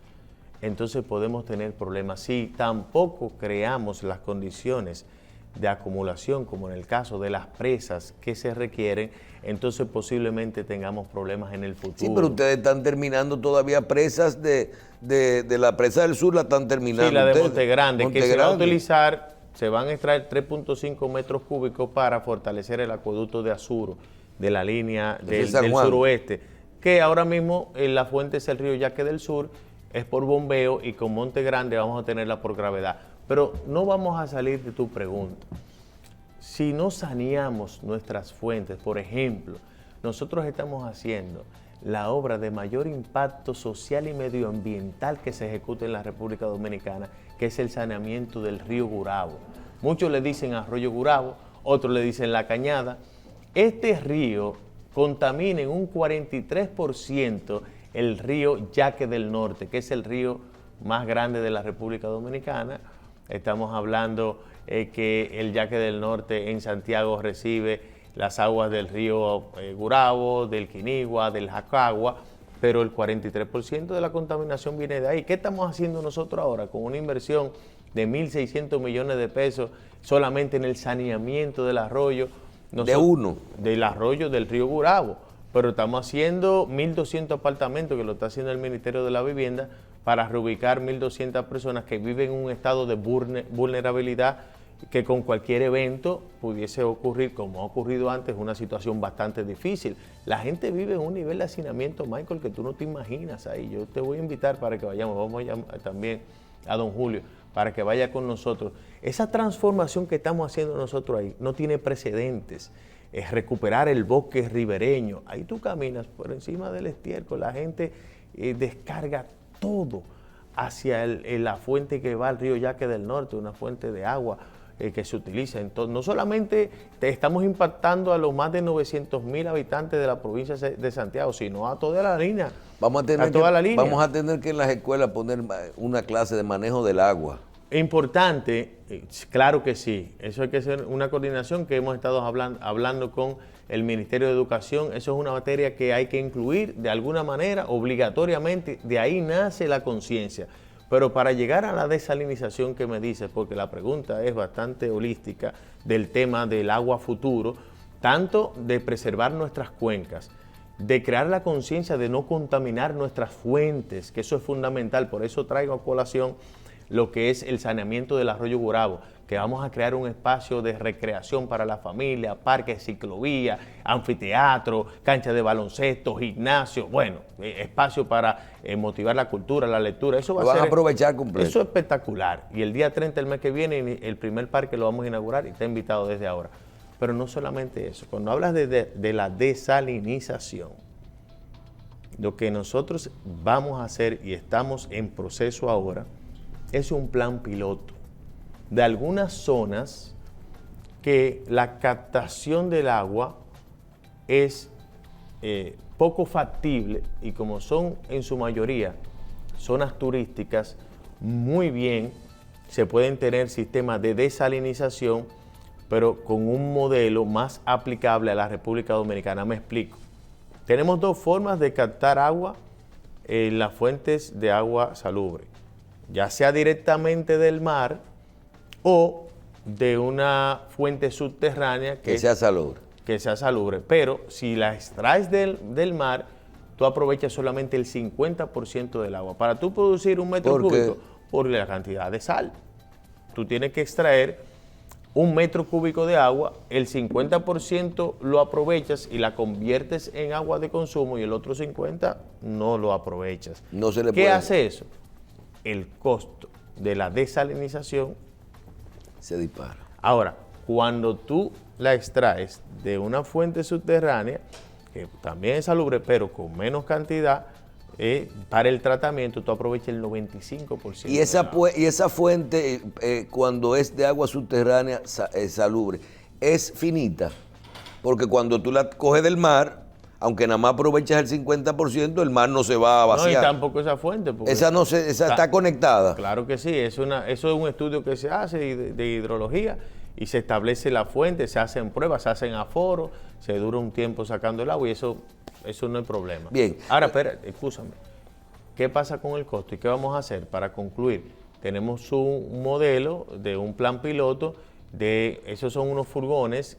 Speaker 2: entonces podemos tener problemas. Si tampoco creamos las condiciones de acumulación, como en el caso de las presas que se requieren, entonces posiblemente tengamos problemas en el futuro.
Speaker 1: Sí, pero ustedes están terminando todavía presas de la presa del sur, la están terminando.
Speaker 2: Sí, la de
Speaker 1: ustedes.
Speaker 2: Monte Grande,
Speaker 1: Monte
Speaker 2: que
Speaker 1: Grande.
Speaker 2: se va a utilizar, se van a extraer 3.5 metros cúbicos para fortalecer el acueducto de Azuro, de la línea del suroeste, que ahora mismo la fuente es el río Yaque del Sur, es por bombeo, y con Monte Grande vamos a tenerla por gravedad. Pero no vamos a salir de tu pregunta. Si no saneamos nuestras fuentes, por ejemplo, nosotros estamos haciendo la obra de mayor impacto social y medioambiental que se ejecuta en la República Dominicana, que es el saneamiento del río Gurabo. Muchos le dicen Arroyo Gurabo, otros le dicen La Cañada. Este río contamina en un 43% el río Yaque del Norte, que es el río más grande de la República Dominicana. Estamos hablando que el Yaque del Norte en Santiago recibe las aguas del río Gurabo, del Quinigua, del Jacagua, pero el 43% de la contaminación viene de ahí. ¿Qué estamos haciendo nosotros ahora con una inversión de 1.600 millones de pesos solamente en el saneamiento del arroyo? Del arroyo del río Gurabo, pero estamos haciendo 1.200 apartamentos, que lo está haciendo el Ministerio de la Vivienda, para reubicar 1.200 personas que viven en un estado de vulnerabilidad, que con cualquier evento pudiese ocurrir, como ha ocurrido antes, una situación bastante difícil. La gente vive en un nivel de hacinamiento, Michael, que tú no te imaginas ahí. Yo te voy a invitar para que vayamos, vamos a llamar también a don Julio, para que vaya con nosotros. Esa transformación que estamos haciendo nosotros ahí no tiene precedentes. Es recuperar el bosque ribereño. Ahí tú caminas por encima del estiércol, la gente descarga todo hacia la fuente que va al río Yaque del Norte, una fuente de agua que se utiliza. Entonces, no solamente estamos impactando a los más de 900,000 habitantes de la provincia de Santiago, sino a toda la línea.
Speaker 1: Vamos a tener que en las escuelas poner una clase de manejo del agua.
Speaker 2: Importante, claro que sí. Eso hay que hacer una coordinación que hemos estado hablando con el Ministerio de Educación. Eso es una materia que hay que incluir de alguna manera, obligatoriamente. De ahí nace la conciencia. Pero para llegar a la desalinización que me dices, porque la pregunta es bastante holística del tema del agua futuro, tanto de preservar nuestras cuencas, de crear la conciencia de no contaminar nuestras fuentes, que eso es fundamental. Por eso traigo a colación lo que es el saneamiento del arroyo Gurabo, que vamos a crear un espacio de recreación para la familia, parques, ciclovía, anfiteatro, cancha de baloncesto, gimnasio, bueno, espacio para motivar la cultura, la lectura. Eso va
Speaker 1: lo van
Speaker 2: a ser,
Speaker 1: aprovechar completo.
Speaker 2: Eso es espectacular. Y el día 30 del mes que viene, el primer parque lo vamos a inaugurar y está invitado desde ahora. Pero no solamente eso, cuando hablas de la desalinización, lo que nosotros vamos a hacer y estamos en proceso ahora es un plan piloto de algunas zonas que la captación del agua es poco factible y como son en su mayoría zonas turísticas, muy bien se pueden tener sistemas de desalinización, pero con un modelo más aplicable a la República Dominicana. Me explico. Tenemos dos formas de captar agua en las fuentes de agua salubre, ya sea directamente del mar o de una fuente subterránea
Speaker 1: que sea salubre.
Speaker 2: Que sea salubre. Pero si la extraes del mar, tú aprovechas solamente el 50% del agua. Para tú producir un metro cúbico, por la cantidad de sal, tú tienes que extraer un metro cúbico de agua, el 50% lo aprovechas y la conviertes en agua de consumo y el otro 50% no lo aprovechas.
Speaker 1: No se le
Speaker 2: ¿Qué hace eso? El costo de la desalinización
Speaker 1: se dispara.
Speaker 2: Ahora, cuando tú la extraes de una fuente subterránea, que también es salubre, pero con menos cantidad, para el tratamiento tú aprovechas el 95%.
Speaker 1: Y esa fuente, cuando es de agua subterránea salubre, es finita, porque cuando tú la coges del mar, aunque nada más aprovechas el 50%, el mar no se va a vaciar.
Speaker 2: No, y tampoco esa fuente.
Speaker 1: Esa está conectada.
Speaker 2: Claro que sí, eso es un estudio que se hace de hidrología y se establece la fuente, se hacen pruebas, se hacen aforos, se dura un tiempo sacando el agua y eso no es problema.
Speaker 1: Bien.
Speaker 2: Ahora, espera, escúchame. ¿Qué pasa con el costo y qué vamos a hacer para concluir? Tenemos un modelo de un plan piloto esos son unos furgones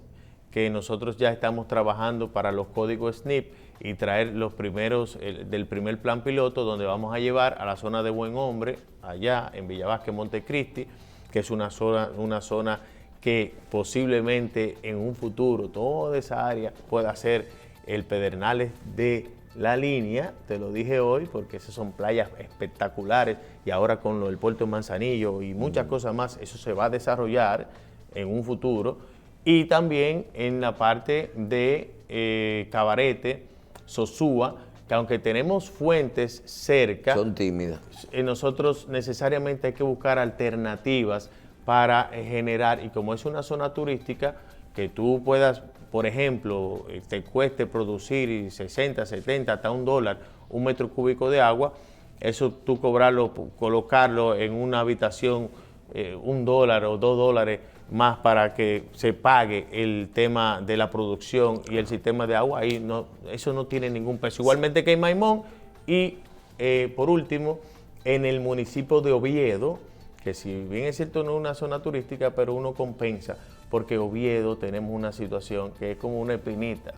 Speaker 2: que nosotros ya estamos trabajando para los códigos SNIP y traer los primeros del primer plan piloto, donde vamos a llevar a la zona de Buen Hombre, allá en Villa Vázquez, Montecristi, que es una zona que posiblemente en un futuro toda esa área pueda ser el Pedernales de la Línea. Te lo dije hoy porque esas son playas espectaculares y ahora con el puerto de Manzanillo y muchas cosas más, eso se va a desarrollar en un futuro. Y también en la parte de Cabarete, Sosúa, que aunque tenemos fuentes cerca,
Speaker 1: son tímidas.
Speaker 2: Nosotros necesariamente hay que buscar alternativas para generar, y como es una zona turística, que tú puedas, por ejemplo, te cueste producir 60, 70, hasta $1 un metro cúbico de agua, eso tú cobrarlo, colocarlo en una habitación, $1 o $2 más para que se pague el tema de la producción y el sistema de agua, ahí eso no tiene ningún peso. Igualmente que en Maimón y por último, en el municipio de Oviedo, que si bien es cierto no es una zona turística, pero uno compensa, porque Oviedo tenemos una situación que es como una espinita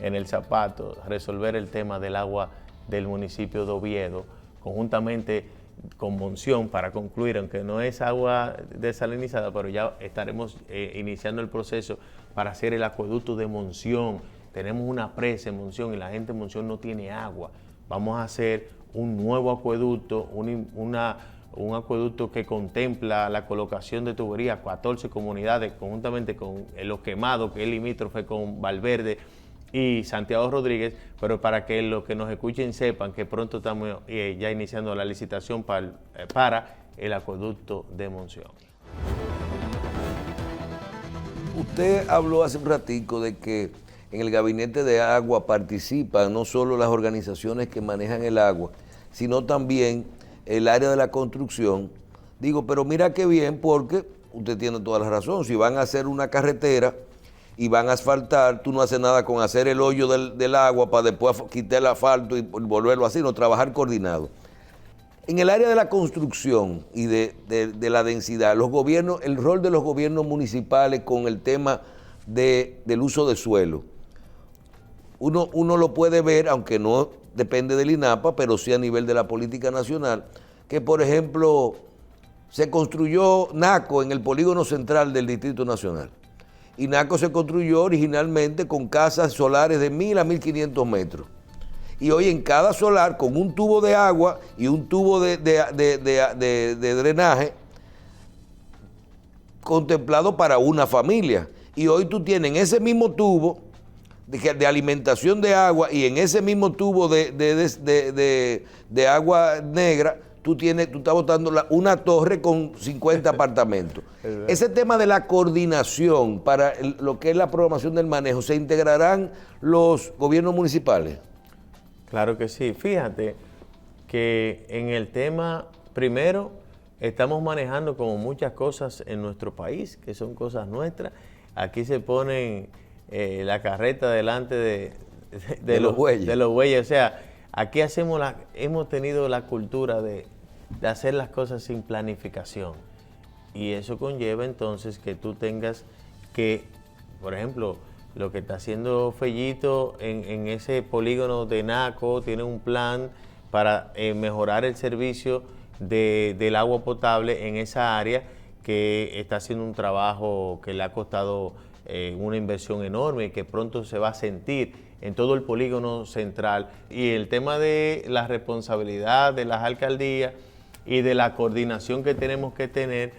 Speaker 2: en el zapato, resolver el tema del agua del municipio de Oviedo, conjuntamente con Monción, para concluir, aunque no es agua desalinizada, pero ya estaremos iniciando el proceso para hacer el acueducto de Monción. Tenemos una presa en Monción y la gente de Monción no tiene agua. Vamos a hacer un nuevo acueducto, un acueducto que contempla la colocación de tuberías, 14 comunidades, conjuntamente con Los Quemados, que es limítrofe con Valverde y Santiago Rodríguez, pero para que los que nos escuchen sepan que pronto estamos ya iniciando la licitación para el acueducto de Monción.
Speaker 1: Usted habló hace un ratico de que en el gabinete de agua participan no solo las organizaciones que manejan el agua, sino también el área de la construcción. Digo, pero mira qué bien, porque usted tiene toda la razón. Si van a hacer una carretera y van a asfaltar, tú no haces nada con hacer el hoyo del agua para después quitar el asfalto y volverlo así, no, trabajar coordinado. En el área de la construcción y de la densidad, los gobiernos, el rol de los gobiernos municipales con el tema del uso de suelo. uno lo puede ver, aunque no depende del INAPA, pero sí a nivel de la política nacional, que por ejemplo se construyó Naco en el polígono central del Distrito Nacional. Y Naco se construyó originalmente con casas solares de 1.000 a 1.500 metros. Y hoy en cada solar, con un tubo de agua y un tubo de drenaje contemplado para una familia. Y hoy tú tienes en ese mismo tubo de alimentación de agua y en ese mismo tubo de agua negra, tú estás botando una torre con 50 apartamentos. Ese tema de la coordinación para lo que es la programación del manejo, ¿se integrarán los gobiernos municipales?
Speaker 2: Claro que sí. Fíjate que en el tema, primero, estamos manejando como muchas cosas en nuestro país, que son cosas nuestras. Aquí se ponen la carreta delante de los bueyes. O sea, aquí hemos tenido la cultura de hacer las cosas sin planificación. Y eso conlleva entonces que tú tengas que, por ejemplo, lo que está haciendo Fellito en ese polígono de Naco, tiene un plan para mejorar el servicio del agua potable en esa área, que está haciendo un trabajo que le ha costado una inversión enorme y que pronto se va a sentir en todo el polígono central. Y el tema de la responsabilidad de las alcaldías y de la coordinación que tenemos que tener,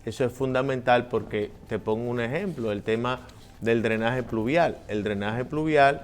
Speaker 2: eso es fundamental, porque te pongo un ejemplo, el tema del drenaje pluvial. El drenaje pluvial,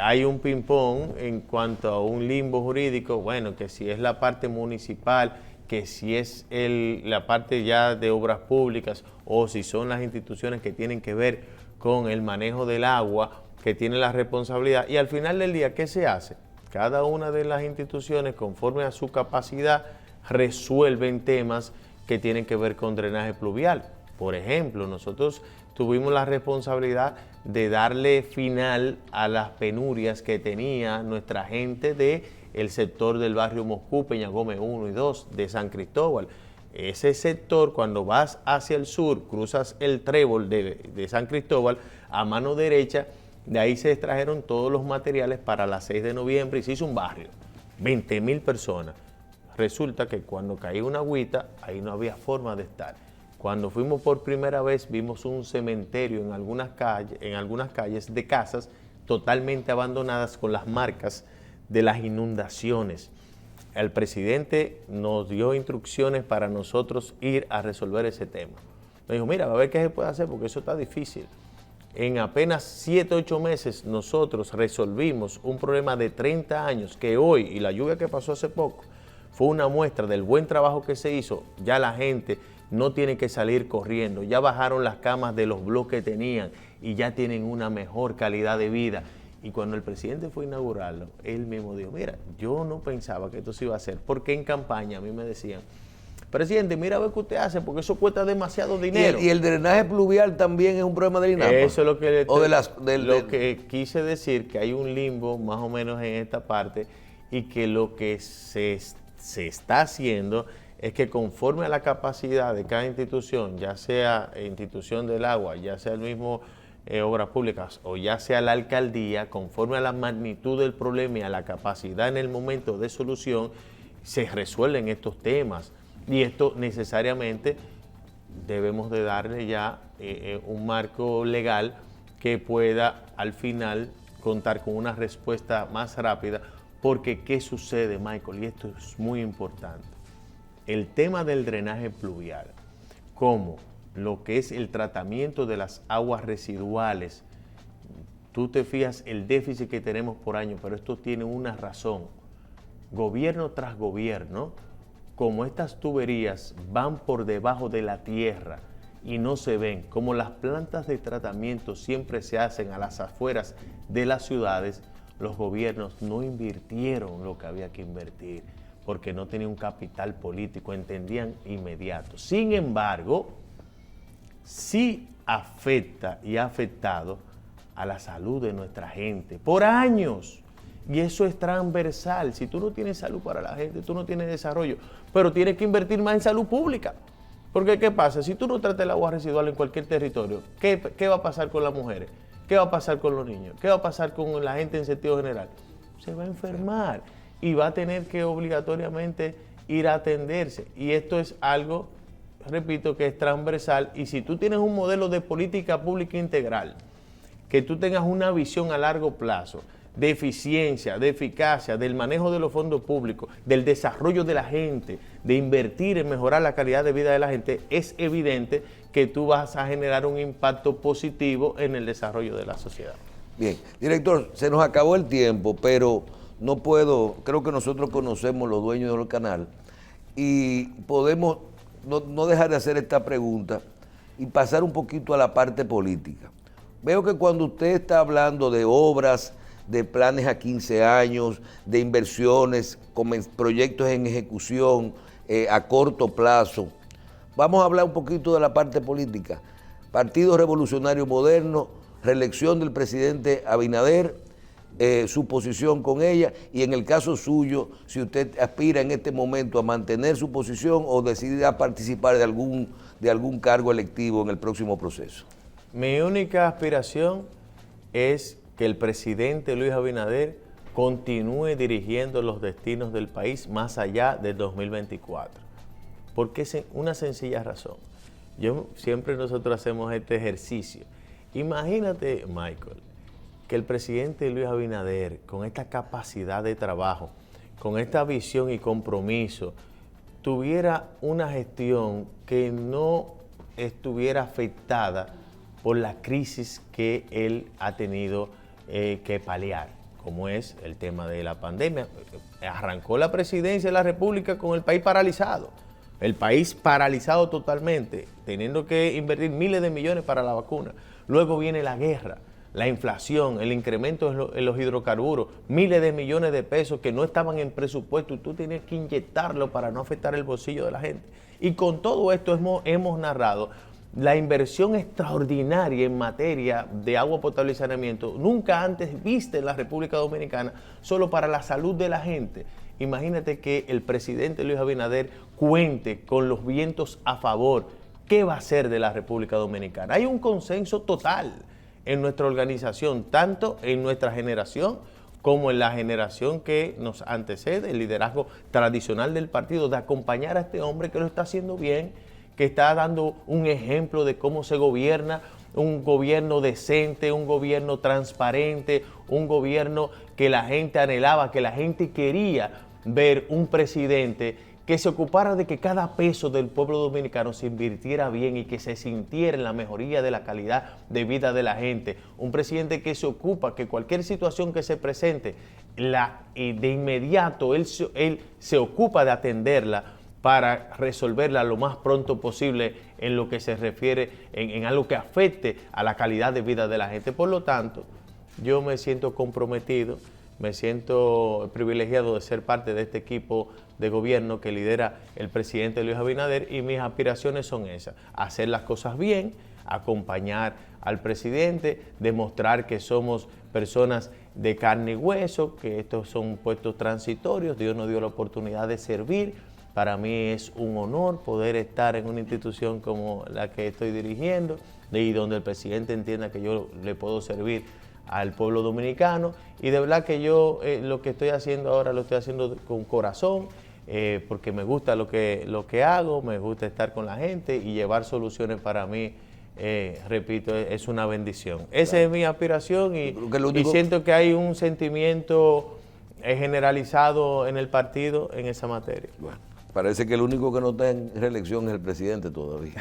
Speaker 2: hay un ping-pong en cuanto a un limbo jurídico, bueno, que si es la parte municipal, que si es la parte ya de obras públicas, o si son las instituciones que tienen que ver con el manejo del agua, que tienen la responsabilidad. Y al final del día, ¿qué se hace? Cada una de las instituciones, conforme a su capacidad, resuelven temas que tienen que ver con drenaje pluvial. Por ejemplo, nosotros tuvimos la responsabilidad de darle final a las penurias que tenía nuestra gente del sector del barrio Moscú, Peña Gómez 1 y 2 de San Cristóbal. Ese sector, cuando vas hacia el sur, cruzas el trébol de San Cristóbal, a mano derecha, de ahí se extrajeron todos los materiales para la 6 de noviembre y se hizo un barrio, 20,000 personas. Resulta que cuando caía una agüita, ahí no había forma de estar. Cuando fuimos por primera vez, vimos un cementerio en algunas calles de casas totalmente abandonadas con las marcas de las inundaciones. El presidente nos dio instrucciones para nosotros ir a resolver ese tema. Me dijo, mira, a ver qué se puede hacer porque eso está difícil. En apenas 7, 8 meses nosotros resolvimos un problema de 30 años que hoy, y la lluvia que pasó hace poco, fue una muestra del buen trabajo que se hizo. Ya la gente no tiene que salir corriendo, ya bajaron las camas de los bloques que tenían y ya tienen una mejor calidad de vida. Y cuando el presidente fue a inaugurarlo, él mismo dijo, mira, yo no pensaba que esto se iba a hacer, porque en campaña a mí me decían, presidente, mira a ver qué usted hace, porque eso cuesta demasiado dinero.
Speaker 1: ¿Y el drenaje pluvial también es un problema del INAPA?
Speaker 2: Eso es lo que, que quise decir, que hay un limbo más o menos en esta parte, y que lo que se está haciendo es que conforme a la capacidad de cada institución, ya sea institución del agua, ya sea el mismo obras públicas o ya sea la alcaldía, conforme a la magnitud del problema y a la capacidad en el momento de solución, se resuelven estos temas. Y esto necesariamente debemos de darle ya un marco legal que pueda al final contar con una respuesta más rápida, porque ¿qué sucede, Michael? Y esto es muy importante. El tema del drenaje pluvial, como lo que es el tratamiento de las aguas residuales, tú te fijas el déficit que tenemos por año, pero esto tiene una razón. Gobierno tras gobierno, como estas tuberías van por debajo de la tierra y no se ven, como las plantas de tratamiento siempre se hacen a las afueras de las ciudades, los gobiernos no invirtieron lo que había que invertir, porque no tenían un capital político, entendían inmediato. Sin embargo, sí afecta y ha afectado a la salud de nuestra gente por años. Y eso es transversal. Si tú no tienes salud para la gente, tú no tienes desarrollo. Pero tienes que invertir más en salud pública. Porque ¿qué pasa? Si tú no tratas el agua residual en cualquier territorio, ¿qué va a pasar con las mujeres? ¿qué va a pasar con los niños? ¿Qué va a pasar con la gente en sentido general? Se va a enfermar y va a tener que obligatoriamente ir a atenderse. Y esto es algo, repito, que es transversal. Y si tú tienes un modelo de política pública integral, que tú tengas una visión a largo plazo, de eficiencia, de eficacia, del manejo de los fondos públicos, del desarrollo de la gente, de invertir en mejorar la calidad de vida de la gente, es evidente que tú vas a generar un impacto positivo en el desarrollo de la sociedad.
Speaker 1: Bien, director, se nos acabó el tiempo, pero no puedo, creo que nosotros conocemos los dueños del canal y podemos no dejar de hacer esta pregunta y pasar un poquito a la parte política. Veo que cuando usted está hablando de obras, de planes a 15 años, de inversiones, proyectos en ejecución a corto plazo, vamos a hablar un poquito de la parte política. Partido Revolucionario Moderno, reelección del presidente Abinader, su posición con ella y en el caso suyo, si usted aspira en este momento a mantener su posición o decide a participar de algún cargo electivo en el próximo proceso.
Speaker 2: Mi única aspiración es que el presidente Luis Abinader continúe dirigiendo los destinos del país más allá del 2024. Porque es una sencilla razón. Siempre nosotros hacemos este ejercicio. Imagínate, Michael, que el presidente Luis Abinader, con esta capacidad de trabajo, con esta visión y compromiso, tuviera una gestión que no estuviera afectada por la crisis que él ha tenido que paliar, como es el tema de la pandemia. Arrancó la presidencia de la República con el país paralizado totalmente, teniendo que invertir miles de millones para la vacuna. Luego viene la guerra, la inflación, el incremento en los hidrocarburos, miles de millones de pesos que no estaban en presupuesto y tú tenías que inyectarlo para no afectar el bolsillo de la gente. Y con todo esto hemos narrado la inversión extraordinaria en materia de agua potable y saneamiento, nunca antes vista en la República Dominicana, solo para la salud de la gente. Imagínate que el presidente Luis Abinader cuente con los vientos a favor. ¿Qué va a hacer de la República Dominicana? Hay un consenso total en nuestra organización, tanto en nuestra generación como en la generación que nos antecede, el liderazgo tradicional del partido, de acompañar a este hombre que lo está haciendo bien, que está dando un ejemplo de cómo se gobierna, un gobierno decente, un gobierno transparente, un gobierno que la gente anhelaba, que la gente quería ver un presidente que se ocupara de que cada peso del pueblo dominicano se invirtiera bien y que se sintiera en la mejoría de la calidad de vida de la gente. Un presidente que se ocupa, que cualquier situación que se presente, de inmediato él se ocupa de atenderla para resolverla lo más pronto posible en lo que se refiere en algo que afecte a la calidad de vida de la gente. Por lo tanto, yo me siento comprometido, me siento privilegiado de ser parte de este equipo de gobierno que lidera el presidente Luis Abinader y mis aspiraciones son esas, hacer las cosas bien, acompañar al presidente, demostrar que somos personas de carne y hueso, que estos son puestos transitorios, Dios nos dio la oportunidad de servir. Para mí es un honor poder estar en una institución como la que estoy dirigiendo y donde el presidente entienda que yo le puedo servir al pueblo dominicano. Y de verdad que yo lo que estoy haciendo ahora lo estoy haciendo con corazón, porque me gusta lo que hago, me gusta estar con la gente y llevar soluciones para mí, repito, es una bendición. Esa es mi aspiración y siento que hay un sentimiento generalizado en el partido en esa materia.
Speaker 1: Bueno. Parece que el único que no está en reelección es el presidente todavía.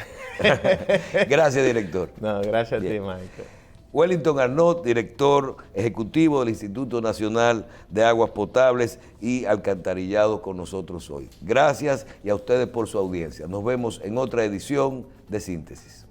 Speaker 1: Gracias, director.
Speaker 2: No, gracias a ti, Michael.
Speaker 1: Wellington Arnott, director ejecutivo del Instituto Nacional de Aguas Potables y Alcantarillado, con nosotros hoy. Gracias y a ustedes por su audiencia. Nos vemos en otra edición de Síntesis.